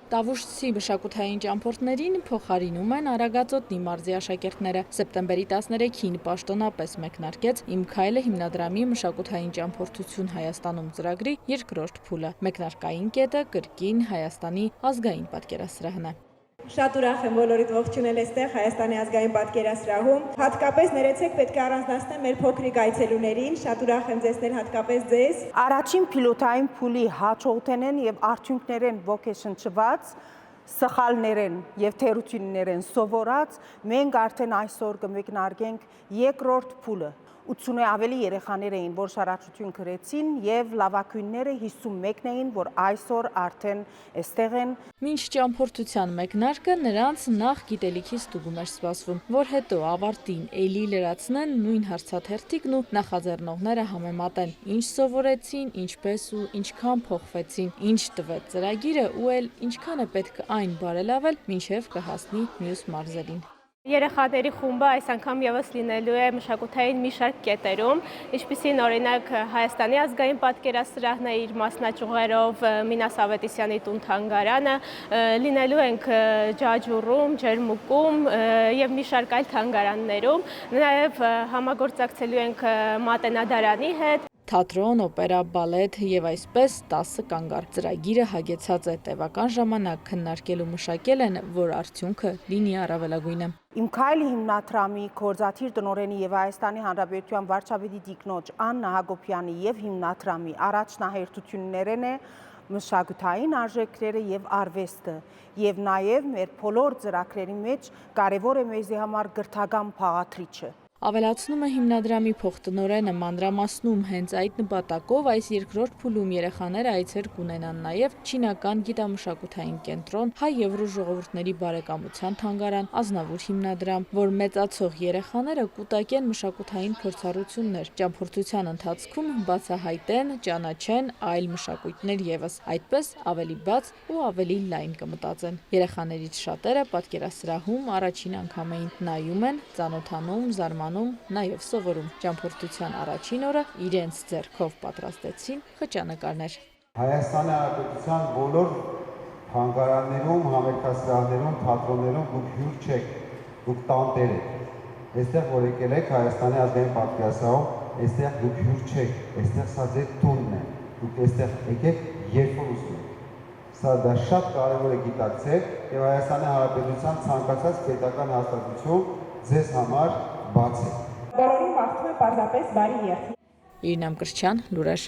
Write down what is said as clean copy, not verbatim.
Տավուշցի մշակութային ճամփորդներին փոխարինում են Արագածոտնի մարզի աշակերտները։ Սեպտեմբերի 13-ին պաշտոնապես մեկնարկեց «Իմ քայլը» հիմնադրամի մշակութային ճամփորդություն Հայաստանում ծրագրի երկրորդ փուլը։ Մեկնարկային կետը կրկին Հայաստանի ազգային պատկերասրահն է։ Շատ ուրախ եմ բոլորիդ ողջունել այստեղ Հայաստանի ազգային պատկերասրահում։ Հատկապես ներեցեք պետք է առանձնացնեմ մեր փոքրիկ այցելուներին։ Շատ ուրախ եմ տեսնել հատկապես ձեզ։ Առաջին պիլոտային փուլի հաջողներն եւ արդյունքներն ոգեշնչված սխալներն եւ թերություններն սովորած մենք արդեն այսօր կմեկնարկենք երկրորդ փուլը 80-ը ավելի երեխաներ էին, որ շարաչություն գրեցին եւ լավագույնները 51-ն էին, որ այսօր արդեն այստեղ են։ Մինչ ճամփորդության մեկնարկը նրանց նախ գիտելիքի ստուգում էր սպասվում, որ հետո ավարտին էլի լրացնեն նույն հարցաթերթիկն ու նախաձեռնողները համեմատեն, ինչ սովորեցին, ինչպես ու ինչքան փոխվեցին, ինչ տվեց ծրագիրը ու էլ ինչքան է պետք այն բարելավել, մինչև կհասնի մյուս մարզերին։ Երեխաների խումբը այս անգամ եւս լինելու է մշակութային մի շարք կետերում, ինչպիսին օրինակ Հայաստանի ազգային պատկերասրահն է իր մասնաճյուղերով, Մինաս Ավետիսյանի տուն-թանգարանը, լինելու ենք Ջաջուրում, Ջերմուկում եւ մի շարք այլ թանգարաններում, նաեւ համագործակցելու ենք Մատենադարանի հետ։ Թատրոն, օպերա, բալետ եւ այսպես 10 կանգառ։ Ծրագիրը հագեցած է տևական ժամանակ քննարկել ու մշակել են, որ արդյունքը լինի առավելագույնը։ Իմ քայլը հիմնադրամի գործադիր տնօրենի եւ Հայաստանի Հանրապետության վարչապետի տիկնոջ Աննա Հակոբյանի եւ հիմնադրամի առաջնահերթություններն է մշակութային արժեքները եւ արվեստը եւ նաեւ մեր բոլոր ծրագրերի մեջ կարեւոր է մեզի համար գրթական փաղաթրիչը։ Ավելացնում է հիմնադրամի փոխտնօրենը, մանրամասնում հենց այդ նպատակով այս երկրորդ փուլում երեխաները այցեր կունենան նաև Չինական գիտամշակութային կենտրոն, հայ եւ ռուս ժողովուրդների բարեկամության թանգարան, Ազնավուր հիմնադրամ, որ մեծացող երեխաները կուտակեն մշակութային փորձառություններ, ճամփորդության ընթացքում բացահայտեն, ճանաչեն այլ մշակույթներ եւս, այդպես ավելի բաց ու ավելի լայն կմտածեն։ Երեխաներից շատերը պատկերասրահում առաջին անգամ էին, նայում են, ծանոթանում, զարմանում, նաև սովորում։ Ճամփորդության առաջին օրը իրենց ձեռքով պատրաստեցին խճանկարներ։ Հայաստանի Հանրապետության բոլոր թանգարաններում, համերգասրահներում, թատրոններում դուք հյուր չեք, դուք տանտեր եք։ Այստեղ որ եկել եք Հայաստանի ազգային պատկերասրահում, այստեղ դուք հյուր չեք, այստեղ սա ձեր տունն է։ Դուք այստեղ եկեք երբ որ ուզում եք։ Սա դա շատ կարևոր է գիտակցել եւ Հայաստանի Հանրապետության ցանկացած պետական հաստատություն ձեզ համար բաց է։ Բոլորին մաղթում եմ պարզապես բարի երթ։ Իրինամ Կրչյան, լուրեր։